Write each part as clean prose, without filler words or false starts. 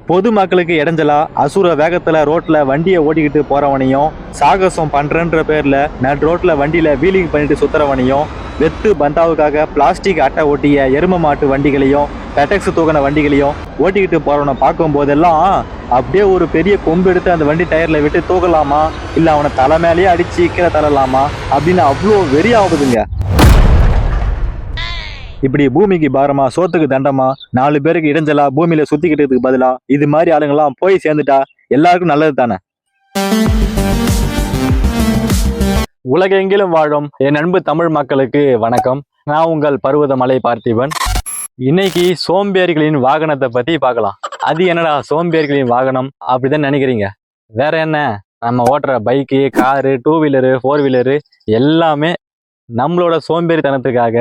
பொதுமக்களுக்கு இடைஞ்சலா அசுர வேகத்துல ரோட்ல வண்டியை ஓட்டிக்கிட்டு போறவனையும், சாகசம் பண்றேன்ற பேர்ல நட் ரோட்ல வண்டியில வீலிங் பண்ணிட்டு சுத்துறவனையும், வெத்து பந்தாவுக்காக பிளாஸ்டிக் அட்டை ஒட்டிய எரும மாட்டு வண்டிகளையும், பெட்டெக்ஸ் தூக்கின வண்டிகளையும் ஓட்டிக்கிட்டு போறவனை பார்க்கும் போதெல்லாம் அப்படியே ஒரு பெரிய கொம்பு எடுத்து அந்த வண்டி டயர்ல விட்டு தூக்கலாமா, இல்ல அவனை தலை மேலேயே அடிச்சு கீழே தரலாமா அப்படின்னு அவ்வளோ வெறி ஆகுதுங்க. இப்படி பூமிக்கு பாரமா, சோத்துக்கு தண்டமா, 4 பேருக்கு இடைஞ்சலா பூமியில சுத்திக்கிட்டதுக்கு பதிலா இது மாதிரி ஆளுங்கெல்லாம் போய் சேர்ந்துட்டா எல்லாருக்கும் நல்லது தானே. உலகெங்கிலும் வாழும் என் அன்பு தமிழ் மக்களுக்கு வணக்கம். நான் உங்கள் பருவதமலை பார்த்திபன். இன்னைக்கு சோம்பேறிகளின் வாகனத்தை பத்தி பார்க்கலாம். அது என்னடா சோம்பேறிகளின் வாகனம் அப்படிதான் நினைக்கிறீங்க? வேற என்ன, நம்ம ஓட்டுற பைக்கு, காரு, 2 வீலரு, 4 வீலரு எல்லாமே நம்மளோட சோம்பேறித்தனத்துக்காக,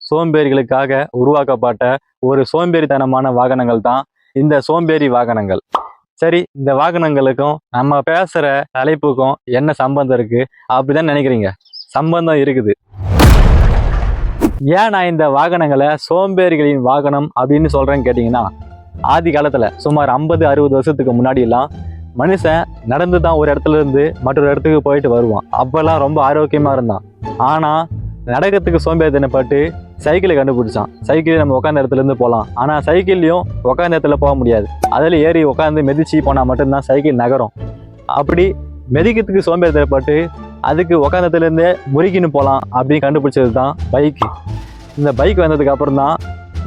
சோம்பேறிகளுக்காக உருவாக்கப்பட்ட ஒரு சோம்பேறித்தனமான வாகனங்கள் தான் இந்த சோம்பேறி வாகனங்கள். சரி, இந்த வாகனங்களுக்கும் நம்ம பேசுற தலைப்புக்கும் என்ன சம்பந்தம் இருக்கு அப்படிதான் நினைக்கிறீங்க? சம்பந்தம் இருக்குது. ஏன் நான் இந்த வாகனங்களை சோம்பேறிகளின் வாகனம் அப்படின்னு சொல்றேன்னு கேட்டீங்கன்னா, ஆதி காலத்துல சுமார் 50-60 வருஷத்துக்கு முன்னாடி எல்லாம் மனுஷன் நடந்து தான் ஒரு இடத்துல இருந்து மற்றொரு இடத்துக்கு போயிட்டு வருவான். அப்பெல்லாம் ரொம்ப ஆரோக்கியமா இருந்தான். ஆனா நடக்கிறதுக்கு சோம்பேறித்தனப்பட்டு சைக்கிளை கண்டுபிடிச்சான். சைக்கிள் நம்ம உட்காந்த இடத்துல இருந்து போகலாம். ஆனா சைக்கிள்லையும் உட்காந்த இடத்துல போக முடியாது. அதில் ஏறி உட்காந்து மிதிச்சு போனா மட்டும்தான் சைக்கிள் நகரும். அப்படி மிதிக்கிறதுக்கு சோம்பேறித்தனப்பட்டு அதுக்கு உட்காந்த இடத்துல இருந்தே முறுக்கின்னு போகலாம் அப்படின்னு கண்டுபிடிச்சது தான் பைக்கு. இந்த பைக் வந்ததுக்கு அப்புறம் தான்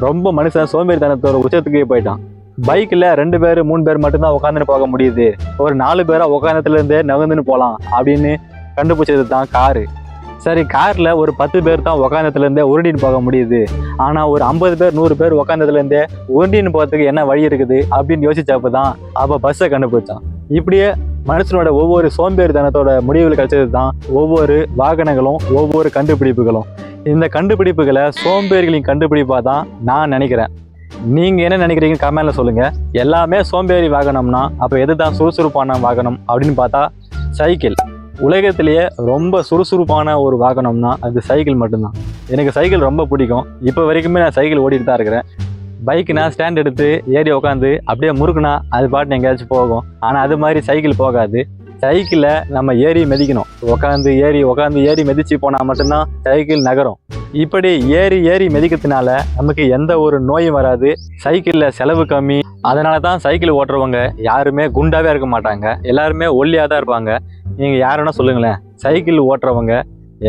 ரொம்ப மனுஷன் சோம்பேறித்தனத்தோட உச்சத்துக்கே போயிட்டான். பைக்கில் 2 பேர் 3 பேர் மட்டும்தான் உட்காந்துன்னு போக முடியுது, ஒரு 4 பேரை உட்காந்தத்துல இருந்தே நகர்ந்துன்னு போகலாம் அப்படின்னு கண்டுபிடிச்சது தான் காரு. சரி, காரில் ஒரு 10 பேர் தான் உட்காந்தத்துல இருந்தே உருண்டின்னு போக முடியுது. ஆனால் ஒரு 50 பேர் 100 பேர் உட்காந்தத்துல இருந்தே உருண்டின்னு போகிறதுக்கு என்ன வழி இருக்குது அப்படின்னு யோசிச்சப்ப தான் அப்போ பஸ்ஸை கண்டுபிடிச்சான். இப்படியே மனுஷனோட ஒவ்வொரு சோம்பேறித்தனத்தோட முடிவுகள் கிடைச்சது தான் ஒவ்வொரு வாகனங்களும், ஒவ்வொரு கண்டுபிடிப்புகளும். இந்த கண்டுபிடிப்புகளை சோம்பேறிகளின் கண்டுபிடிப்பாக தான் நான் நினைக்கிறேன். நீங்க என்ன நினைக்கிறீங்க கமெண்ட்ல சொல்லுங்க. எல்லாமே சோம்பேறி வாகனம்னா அப்ப எதுதான் சுறுசுறுப்பான வாகனம் அப்படின்னு பார்த்தா சைக்கிள். உலகத்திலேயே ரொம்ப சுறுசுறுப்பான ஒரு வாகனம்னா அது சைக்கிள் மட்டும்தான். எனக்கு சைக்கிள் ரொம்ப பிடிக்கும். இப்போ வரைக்குமே நான் சைக்கிள் ஓடிட்டு தான் இருக்கிறேன். பைக்குனா ஸ்டாண்ட் எடுத்து ஏறி உட்காந்து அப்படியே முறுக்குனா அது பாட்டு எங்கேயாச்சும் போகும். ஆனால் அது மாதிரி சைக்கிள் போகாது. சைக்கிளை நம்ம ஏறி மிதிக்கணும். உட்காந்து ஏறி மிதிச்சு போனால் மட்டும்தான் சைக்கிள் நகரும். இப்படி ஏறி மிதிக்கிறதுனால நமக்கு எந்த ஒரு நோயும் வராது. சைக்கிளில் செலவு கம்மி. அதனால தான் சைக்கிள் ஓட்டுறவங்க யாருமே குண்டாவே இருக்க மாட்டாங்க, எல்லாருமே ஒல்லியாக தான் இருப்பாங்க. நீங்கள் யாருன்னா சொல்லுங்களேன், சைக்கிள் ஓட்டுறவங்க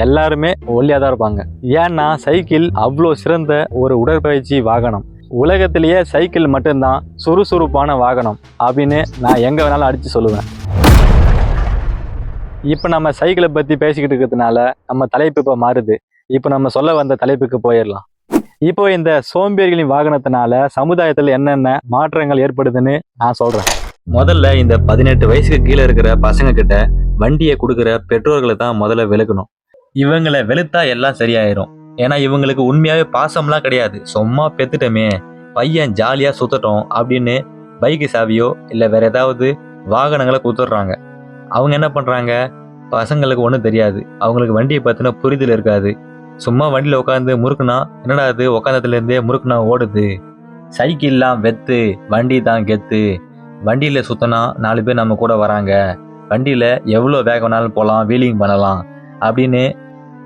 எல்லாருமே ஒல்லியாக தான் இருப்பாங்க. ஏன்னா சைக்கிள் அவ்வளோ சிறந்த ஒரு உடற்பயிற்சி வாகனம். உலகத்திலேயே சைக்கிள் மட்டும்தான் சுறுசுறுப்பான வாகனம் அப்படின்னு நான் எங்கே வேணாலும் அடித்து சொல்லுவேன். இப்போ நம்ம சைக்கிளை பற்றி பேசிக்கிட்டு இருக்கிறதுனால நம்ம தலைப்பு இப்போ மாறுது. இப்போ நம்ம சொல்ல வந்த தலைப்புக்கு போயிடலாம். இப்போ இந்த சோம்பேறிகளின் வாகனத்தினால சமுதாயத்தில் என்னென்ன மாற்றங்கள் ஏற்படுதுன்னு நான் சொல்கிறேன். முதல்ல இந்த 18 வயசுக்கு கீழே இருக்கிற பசங்க கிட்ட வண்டியை கொடுக்குற பெற்றோர்களை தான் முதல்ல வெளுக்கணும். இவங்களை வெளுத்தா எல்லாம் சரியாயிரும். ஏன்னா இவங்களுக்கு உண்மையாகவே பாசம்லாம் கிடையாது. சும்மா பெத்துட்டோமே, பையன் ஜாலியாக சுத்தட்டும் அப்படின்னு பைக்கு சாவியோ இல்லை வேற ஏதாவது வாகனங்களை கொடுத்துட்றாங்க. அவங்க என்ன பண்ணுறாங்க, பசங்களுக்கு ஒன்றும் தெரியாது, அவங்களுக்கு வண்டியை பற்றின புரிதல் இருக்காது. சும்மா வண்டியில் உட்காந்து முறுக்குனா என்னடா அது உட்காந்ததுலேருந்தே முறுக்குனா ஓடுது, சைக்கிள்லாம் வெத்து, வண்டி தான் கெத்து, வண்டியில் சுற்றினா 4 பேர் நம்ம கூட வராங்க, வண்டியில் எவ்வளோ வேகம் வேணாலும் போகலாம், வீலிங் பண்ணலாம் அப்படின்னு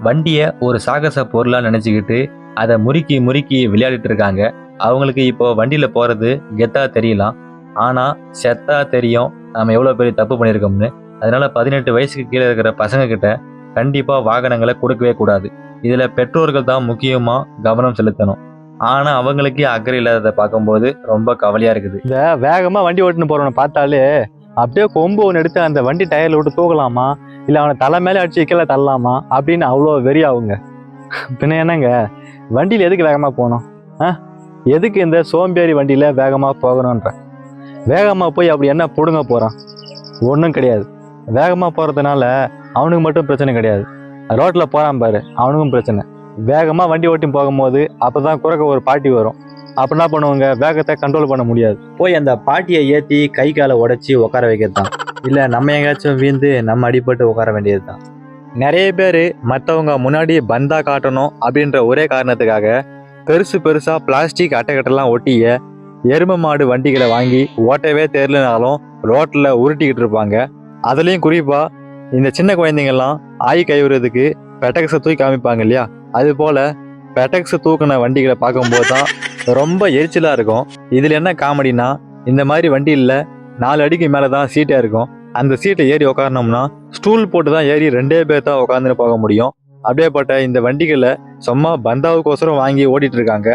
வண்டியை ஒரு சாகச பொருளாக நினச்சிக்கிட்டு அதை முறுக்கி விளையாடிட்டு இருக்காங்க. அவங்களுக்கு இப்போ வண்டியில் போகிறது கெத்தாக தெரியலாம், ஆனால் செத்தா தெரியும் நம்ம எவ்வளோ பெரிய தப்பு பண்ணியிருக்கோம்னு. அதனால 18 வயசுக்கு கீழே இருக்கிற பசங்க கிட்ட கண்டிப்பாக வாகனங்களை கொடுக்கவே கூடாது. இதில் பெற்றோர்கள் தான் முக்கியமாக கவனம் செலுத்தணும். ஆனால் அவங்களுக்கே அக்கறை இல்லாததை பார்க்கும்போது ரொம்ப கவலையாக இருக்குது. இந்த வேகமாக வண்டி ஓட்டுன்னு போகிறவனை பார்த்தாலே அப்படியே கொம்பு ஒன்று எடுத்து அந்த வண்டி டயரில் விட்டு தூக்கலாமா, இல்லை அவனை தலை மேலே அடிச்சு கீழே தள்ளலாமா அப்படின்னு அவ்வளோ வெறி ஆகுங்க. பின்ன என்னங்க, வண்டியில் எதுக்கு வேகமாக போகணும்? எதுக்கு இந்த சோம்பேறி வண்டியில் வேகமாக போகணுன்ற? வேகமாக போய் அப்படி என்ன பிடுங்க போகிறான்? ஒன்றும் கிடையாது. வேகமாக போகிறதுனால அவனுக்கு மட்டும் பிரச்சனை கிடையாது, ரோட்டில் போகிறான் பாரு அவனுக்கும் பிரச்சனை. வேகமாக வண்டி ஓட்டி போகும்போது அப்போ தான் குறுக்க ஒரு பாட்டி வரும். அப்போ என்ன பண்ணுவாங்க, வேகத்தை கண்ட்ரோல் பண்ண முடியாது. போய் அந்த பாட்டியை ஏற்றி கை காலை உடச்சி உட்கார வைக்கிறது தான், இல்லை நம்ம எங்கேயாச்சும் வீழ்ந்து நம்ம அடிபட்டு உட்கார வேண்டியது தான். நிறைய பேர் மற்றவங்க முன்னாடி பந்தா காட்டணும் அப்படின்ற ஒரே காரணத்துக்காக பெருசாக பிளாஸ்டிக் அட்டைக்கட்டெல்லாம் ஒட்டிய எருமை மாடு வண்டிகளை வாங்கி ஓட்டவே தெரியலனாலும் ரோட்டில் உருட்டிக்கிட்டு இருப்பாங்க. அதுலேயும் குறிப்பாக இந்த சின்ன குழந்தைங்கள்லாம் ஆய் கைவிடுறதுக்கு பெட்டக்ஸை தூக்கி காமிப்பாங்க இல்லையா, அது போல் பெட்டக்ஸை தூக்கின வண்டிகளை பார்க்கும்போது தான் ரொம்ப எரிச்சலாக இருக்கும். இதில் என்ன காமெடினா, இந்த மாதிரி வண்டியில் 4 அடிக்கு மேலே தான் சீட்டாக இருக்கும். அந்த சீட்டை ஏறி உக்காரணும்னா ஸ்டூல் போட்டு தான் ஏறி 2 பேர் தான் உட்காந்துன்னு போக முடியும். அப்படியேப்பட்ட இந்த வண்டிகளை சும்மா பந்தாவுக்கோசரம் வாங்கி ஓட்டிட்டு இருக்காங்க.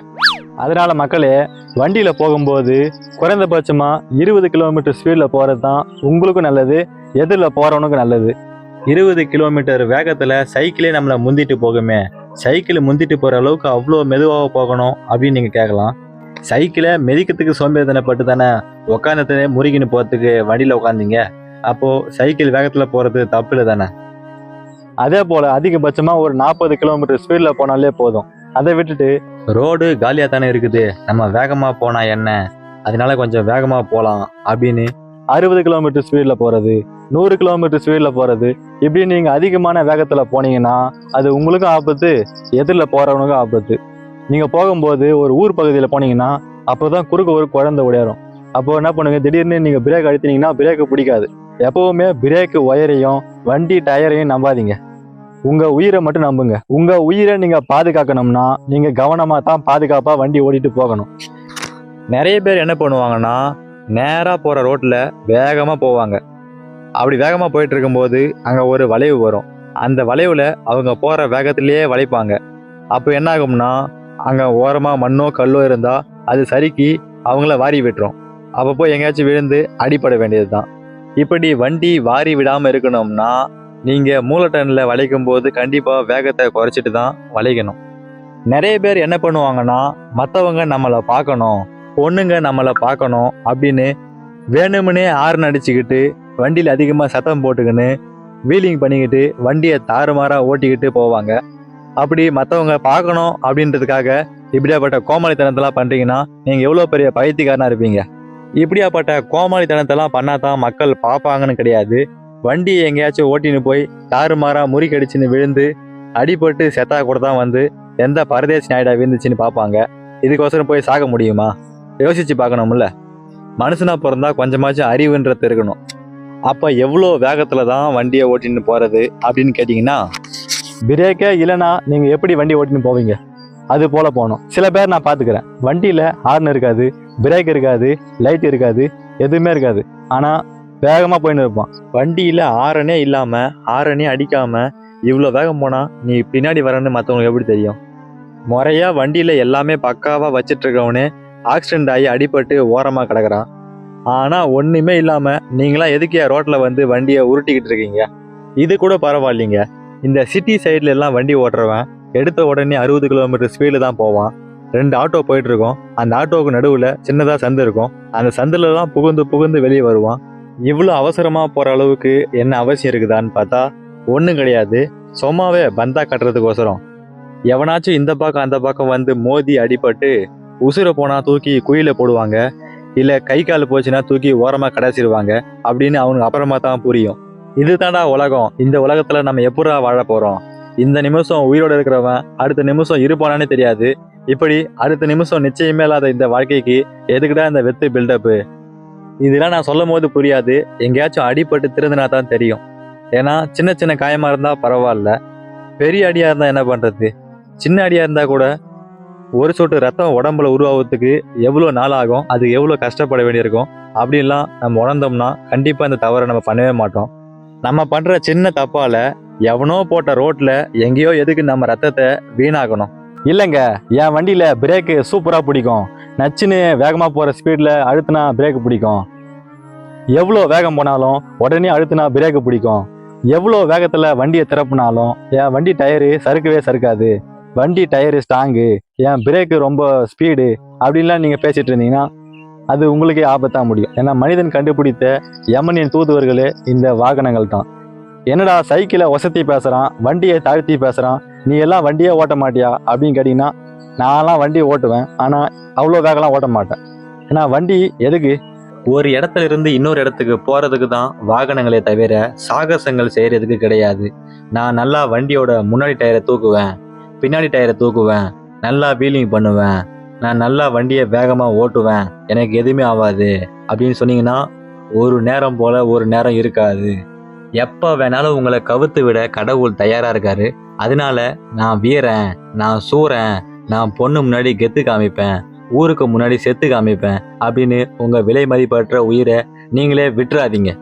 அதனால மக்களே, வண்டியில போகும்போது குறைந்தபட்சமா 20 கிலோமீட்டர் ஸ்பீட்ல போறது தான் உங்களுக்கும் நல்லது, எதிரில் போறவனுக்கும் நல்லது. 20 கிலோமீட்டர் வேகத்துல சைக்கிளே நம்மளை முந்திட்டு போகுமே, சைக்கிள் முந்திட்டு போற அளவுக்கு அவ்வளோ மெதுவாக போகணும் அப்படின்னு நீங்க கேட்கலாம். சைக்கிளை மெதிக்கிறதுக்கு சோம்பேறித்தனப்பட்டு தானே உட்காந்துட்டு முறுகின்னு போறதுக்கு வண்டியில உட்காந்தீங்க. அப்போ சைக்கிள் வேகத்துல போறது தப்பு இல்லை தானே. அதே போல அதிகபட்சமா ஒரு 40 கிலோமீட்டர் ஸ்பீட்ல போனாலே போதும். அதை விட்டுட்டு ரோடு காலியா தானே இருக்குது, நம்ம வேகமா போனா என்ன, அதனால கொஞ்சம் வேகமா போலாம் அப்படின்னு 60 கிலோமீட்டர் ஸ்பீட்ல போறது, 100 கிலோமீட்டர் ஸ்பீட்ல போறது, இப்படி நீங்க அதிகமான வேகத்துல போனீங்கன்னா அது உங்களுக்கும் ஆபத்து, எதிரில் போறவனுக்கும் ஆபத்து. நீங்க போகும்போது ஒரு ஊர் பகுதியில் போனீங்கன்னா அப்போதான் குறுக்க ஒரு குழந்தை ஓடிடும். அப்போ என்ன பண்ணுங்க, திடீர்னு நீங்க பிரேக் அழுத்தினீங்கன்னா பிரேக்கு பிடிக்காது. எப்பவுமே பிரேக்கு ஒயரையும் வண்டி டயரையும் நம்பாதீங்க, உங்க உயிரை மட்டும் நம்புங்க. உங்க உயிரை நீங்க பாதுகாக்கணும்னா நீங்க கவனமா தான் பாதுகாப்பா வண்டி ஓடிட்டு போகணும். நிறைய பேர் என்ன பண்ணுவாங்கன்னா, நேரா போற ரோட்ல வேகமா போவாங்க. அப்படி வேகமா போயிட்டு இருக்கும்போது அங்க ஒரு வளைவு வரும். அந்த வளைவுல அவங்க போற வேகத்திலேயே வளைப்பாங்க. அப்போ என்ன ஆகும்னா, அங்க ஓரமா மண்ணோ கல்லோ இருந்தா அது சறுக்கி அவங்கள வாரி விட்டுரும். அப்போ போய் எங்கேயாச்சும் விழுந்து அடிபட வேண்டியதுதான். இப்படி வண்டி வாரி விடாம இருக்கணும்னா நீங்க மூலட்டன்ல வளைக்கும் போது கண்டிப்பா வேகத்தை குறைச்சிட்டு தான் வளைக்கணும். நிறைய பேர் என்ன பண்ணுவாங்கன்னா, மற்றவங்க நம்மளை பார்க்கணும், பொண்ணுங்க நம்மளை பார்க்கணும் அப்படின்னு வேணும்னே ஹார்ன் அடிச்சுக்கிட்டு வண்டியில் அதிகமாக சத்தம் போட்டுக்கின்னு வீலிங் பண்ணிக்கிட்டு வண்டியை தாறுமாறா ஓட்டிக்கிட்டு போவாங்க. அப்படி மற்றவங்க பார்க்கணும் அப்படின்றதுக்காக இப்படியாப்பட்ட கோமாளித்தனத்தெல்லாம் பண்ணுறீங்கன்னா நீங்கள் எவ்வளோ பெரிய பைத்தியக்காரனா இருப்பீங்க. இப்படியாப்பட்ட கோமாளித்தனத்தெல்லாம் பண்ணாதான் மக்கள் பார்ப்பாங்கன்னு கிடையாது. வண்டியை எங்கேயாச்சும் ஓட்டின்னு போய் தாறுமாறா முறிக்கடிச்சுன்னு விழுந்து அடிபட்டு செத்தா கூட தான் வந்து எந்த பரதேசி நாயிடா விழுந்துச்சுன்னு பார்ப்பாங்க. இதுக்கோசரம் போய் சாக முடியுமா? யோசிச்சு பார்க்கணும்ல. மனுஷனா பிறந்தா கொஞ்சமாச்சும் அறிவுன்றது இருக்கணும். அப்போ எவ்வளோ வேகத்தில் தான் வண்டியை ஓட்டின்னு போகிறது அப்படின்னு கேட்டிங்கன்னா, பிரேக்கே இல்லைன்னா நீங்கள் எப்படி வண்டி ஓட்டின்னு போவீங்க? அது போல் போகணும். சில பேர் நான் பார்த்துக்கிறேன், வண்டியில் ஹார்ன் இருக்காது, பிரேக் இருக்காது, லைட் இருக்காது, எதுவுமே இருக்காது, ஆனால் வேகமாக போயின்னு இருப்பான். வண்டியில் ஹாரனே இல்லாமல் ஹாரனே அடிக்காமல் இவ்வளோ வேகம் போனால் நீ பின்னாடி வரன்னு மற்றவங்களுக்கு எப்படி தெரியும்? முறையாக வண்டியில் எல்லாமே பக்காவாக வச்சிட்டு இருக்கவனே ஆக்சிடென்ட் ஆகி அடிபட்டு ஓரமாக கிடக்குறான். ஆனால் ஒன்றுமே இல்லாமல் நீங்களாம் எதுக்கே ரோட்டில் வந்து வண்டியை உருட்டிக்கிட்டு இருக்கீங்க? இது கூட பரவாயில்லைங்க. இந்த சிட்டி சைட்ல எல்லாம் வண்டி ஓட்டுறவன் எடுத்த உடனே 60 கிலோமீட்டர் ஸ்பீடு தான் போவான். 2 ஆட்டோ போயிட்டு இருக்கோம், அந்த ஆட்டோவுக்கு நடுவில் சின்னதாக சந்து இருக்கும், அந்த சந்துலலாம் புகுந்து புகுந்து வெளியே வருவான். இவ்வளோ அவசரமாக போகிற அளவுக்கு என்ன அவசியம் இருக்குதான்னு பார்த்தா ஒன்றும் கிடையாது. சும்மாவே பந்தா கட்டுறதுக்கோசரம் எவனாச்சும் இந்த பக்கம் அந்த பக்கம் வந்து மோதி அடிபட்டு உசுரை போனால் தூக்கி குயில போடுவாங்க, இல்லை கை கால் போச்சுன்னா தூக்கி ஓரமாக கடைசிடுவாங்க அப்படின்னு அவனுக்கு அப்புறமா தான் புரியும். இது தாண்டா உலகம். இந்த உலகத்தில் நம்ம எப்படா வாழ போகிறோம்? இந்த நிமிஷம் உயிரோடு இருக்கிறவன் அடுத்த நிமிஷம் இருப்பானானே தெரியாது. இப்படி அடுத்த நிமிஷம் நிச்சயமே இல்லாத இந்த வாழ்க்கைக்கு எதுக்குடா இந்த வெத்து பில்டப்பு? இதெல்லாம் நான் சொல்லும் போது புரியாது, எங்கேயாச்சும் அடிபட்டு திருந்தினா தான் தெரியும். ஏன்னா சின்ன சின்ன காயமாக இருந்தால் பரவாயில்ல, பெரிய அடியாக இருந்தால் என்ன பண்ணுறது? சின்ன அடியாக இருந்தால் கூட ஒரு சொட்டு ரத்தம் உடம்புல உருவாகிறதுக்கு எவ்வளோ நாள் ஆகும், அது எவ்வளோ கஷ்டப்பட வேண்டியிருக்கும் அப்படின்லாம் நம்ம உணர்ந்தோம்னா கண்டிப்பாக இந்த தவறை நம்ம பண்ணவே மாட்டோம். நம்ம பண்ணுற சின்ன தப்பால் எவனோ போட்ட ரோட்டில் எங்கேயோ எதுக்கு நம்ம ரத்தத்தை வீணாகணும்? இல்லைங்க, என் வண்டியில் பிரேக்கு சூப்பராக பிடிக்கும், நச்சுன்னு வேகமாக போகிற ஸ்பீடில் அழுத்தினா பிரேக்கு பிடிக்கும், எவ்வளோ வேகம் போனாலும் உடனே அழுத்தினா பிரேக்கு பிடிக்கும், எவ்வளோ வேகத்தில் வண்டியை திறப்புனாலும் என் வண்டி டயரு சறுக்கவே சறுக்காது, வண்டி டயரு ஸ்ட்ராங்கு, என் பிரேக்கு ரொம்ப ஸ்பீடு அப்படின்லாம் நீங்கள் பேசிகிட்டு இருந்தீங்கன்னா அது உங்களுக்கே ஆபத்தாக முடியும். ஏன்னா மனிதன் கண்டுபிடித்த யமனின் தூதுவர்களே இந்த வாகனங்கள் தான். என்னடா சைக்கிளை ஒசத்தி பேசுகிறான், வண்டியை தாழ்த்தி பேசுகிறான், நீ எல்லாம் வண்டியே ஓட்ட மாட்டியா அப்படின்னு கேட்டிங்கன்னா, நான்லாம் வண்டி ஓட்டுவேன், ஆனால் அவ்வளோ வேகம்லாம் ஓட்ட மாட்டேன். ஏன்னா வண்டி எதுக்கு? ஒரு இடத்துல இருந்து இன்னொரு இடத்துக்கு போகிறதுக்கு தான் வாகனங்களே தவிர சாகசங்கள் செய்கிறதுக்கு கிடையாது. நான் நல்லா வண்டியோட முன்னாடி டயரை தூக்குவேன், பின்னாடி டயரை தூக்குவேன், நல்லா வீலிங் பண்ணுவேன், நான் நல்லா வண்டியை வேகமாக ஓட்டுவேன், எனக்கு எதுவுமே ஆகாது அப்படின்னு சொன்னீங்கன்னா ஒரு நேரம் போல ஒரு நேரம் இருக்காது. எப்போ வேணாலும் உங்களை கவுத்து விட கடவுள் தயாராக இருக்காரு. அதனால நான் வீரன், நான் சூரன், நான் பொண்ணு முன்னாடி கெத்து காமிப்பேன், ஊருக்கு முன்னாடி செத்து காமிப்பேன் அப்படின்னு உங்கள் விலை மதிப்பற்ற உயிரை நீங்களே விட்டுறாதீங்க.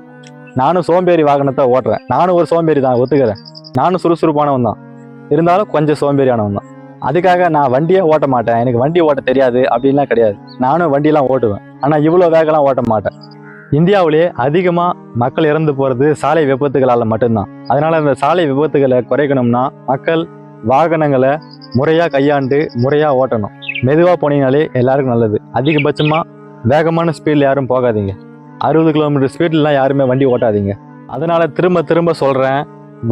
நானும் சோம்பேறி வாகனத்தை ஓட்டுறேன். நானும் ஒரு சோம்பேறி தான், ஒத்துக்கிறேன். நானும் சுறுசுறுப்பானவன் தான், இருந்தாலும் கொஞ்சம் சோம்பேறியானவன் தான். அதுக்காக நான் வண்டியே ஓட்ட மாட்டேன், எனக்கு வண்டி ஓட்ட தெரியாது அப்படின்லாம் கிடையாது. நானும் வண்டியெல்லாம் ஓட்டுவேன், ஆனால் இவ்வளோ வேகம்லாம் ஓட்ட மாட்டேன். இந்தியாவிலேயே அதிகமாக மக்கள் இறந்து போகிறது சாலை விபத்துகளால் மட்டும்தான். அதனால் இந்த சாலை விபத்துகளை குறைக்கணும்னா மக்கள் வாகனங்களை முறையாக கையாண்டு முறையாக ஓட்டணும். மெதுவாக போனீங்கனாலே எல்லாருக்கும் நல்லது. அதிகபட்சமாக வேகமான ஸ்பீடில் யாரும் போகாதீங்க. 60 கிலோமீட்டர் ஸ்பீட்லாம் யாருமே வண்டி ஓட்டாதீங்க. அதனால் திரும்ப திரும்ப சொல்கிறேன்,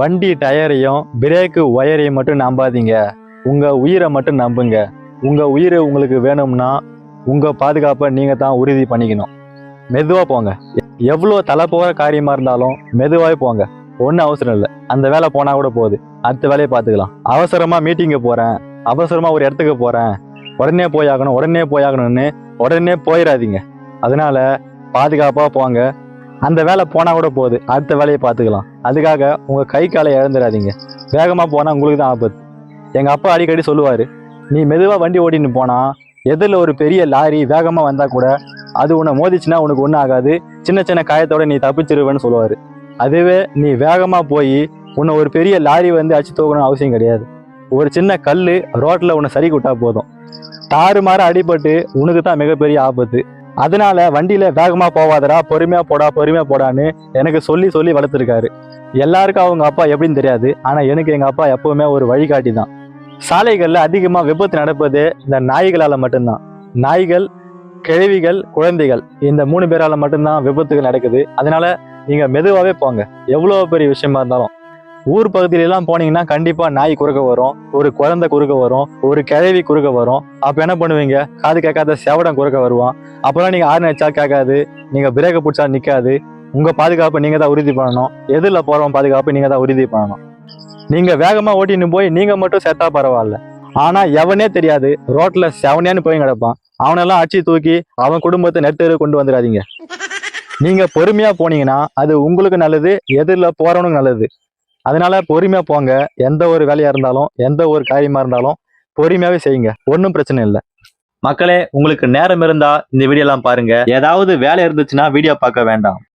வண்டி டயரையும் பிரேக்கு ஒயரையும் மட்டும் நம்பாதீங்க. உங்கள் உயிரை மட்டும் நம்புங்க. உங்கள் உயிரை உங்களுக்கு வேணும்னா உங்கள் பாதுகாப்பை நீங்கள் தான் உறுதி பண்ணிக்கணும். மெதுவாக போங்க. எவ்வளோ தலை போகிற காரியமாக இருந்தாலும் மெதுவாகவே போங்க. ஒன்றும் அவசரம் இல்லை, அந்த வேலை போனால் கூட போகுது, அடுத்த வேலையை பார்த்துக்கலாம். அவசரமாக மீட்டிங்கு போகிறேன், அவசரமாக ஒரு இடத்துக்கு போகிறேன், உடனே போயாகணும்னு உடனே போயிடாதீங்க. அதனால பாதுகாப்பாக போங்க. அந்த வேலை போனால் கூட போகுது, அடுத்த வேலையை பார்த்துக்கலாம். அதுக்காக உங்கள் கை காலை இழந்துடாதீங்க. வேகமாக போனால் உங்களுக்கு தான் ஆபத்து. எங்கள் அப்பா அடிக்கடி சொல்லுவார், நீ மெதுவாக வண்டி ஓட்டின்னு போனால் எதிரில் ஒரு பெரிய லாரி வேகமாக வந்தால் கூட அது உன்னை மோதிச்சுன்னா உனக்கு ஒன்றும் ஆகாது, சின்ன சின்ன காயத்தோட நீ தப்பிச்சிருவேன்னு சொல்லுவார். அதுவே நீ வேகமாக போய் உன்னை ஒரு பெரிய லாரி வந்து அடிச்சு தூக்கணும்னு அவசியம் கிடையாது. ஒரு சின்ன கல் ரோட்டில் உன்னை சரி விட்டா போதும், தாறுமாற அடிபட்டு உனக்கு தான் மிகப்பெரிய ஆபத்து. அதனால வண்டியில வேகமா போவாதடா, பொறுமையா போடான்னு எனக்கு சொல்லி சொல்லி வளர்த்துருக்காரு. எல்லாருக்கும் அவங்க அப்பா எப்படின்னு தெரியாது, ஆனா எனக்கு எங்க அப்பா எப்பவுமே ஒரு வழிகாட்டி தான். சாலைகள்ல அதிகமா விபத்து நடப்பது இந்த நாய்களால மட்டும்தான். நாய்கள், கிழவிகள், குழந்தைகள், இந்த 3 பேரால மட்டும்தான் விபத்துகள் நடக்குது. அதனால நீங்க மெதுவாவே போங்க, எவ்வளவு பெரிய விஷயமா இருந்தாலும். ஊர் பகுதியிலாம் போனீங்கன்னா கண்டிப்பா நாய் குறுக்க வரும், ஒரு குழந்தை குறுக்க வரும், ஒரு கிழவி குறுக்க வரும். அப்ப என்ன பண்ணுவீங்க? காது கேட்காத செவடம் குறுக்க வருவான். அப்பெல்லாம் நீங்க ஆறு அடிச்சா கேட்காது, நீங்க பிரேக்கை பிடிச்சா நிக்காது. உங்க பாதுகாப்பை நீங்க தான் உறுதி பண்ணணும். எதிரில் போறவன் பாதுகாப்பை நீங்க தான் உறுதி பண்ணணும். நீங்க வேகமா ஓட்டின்னு போய் நீங்க மட்டும் செத்தா பரவாயில்ல, ஆனா எவனே தெரியாது ரோட்ல செவனேன்னு போய் கிடப்பான், அவனெல்லாம் அடிச்சு தூக்கி அவன் குடும்பத்தை நெட்டெரு கொண்டு வந்துடாதீங்க. நீங்க பொறுமையா போனீங்கன்னா அது உங்களுக்கு நல்லது, எதிரில் போறவனுக்கு நல்லது. அதனால பொறுமையா போங்க. எந்த ஒரு வேலையா இருந்தாலும் எந்த ஒரு காரியமா இருந்தாலும் பொறுமையாவே செய்யுங்க, ஒன்றும் பிரச்சனை இல்லை. மக்களே, உங்களுக்கு நேரம் இருந்தா இந்த வீடியோ எல்லாம் பாருங்க. ஏதாவது வேலை இருந்துச்சுன்னா வீடியோ பார்க்க வேண்டாம்.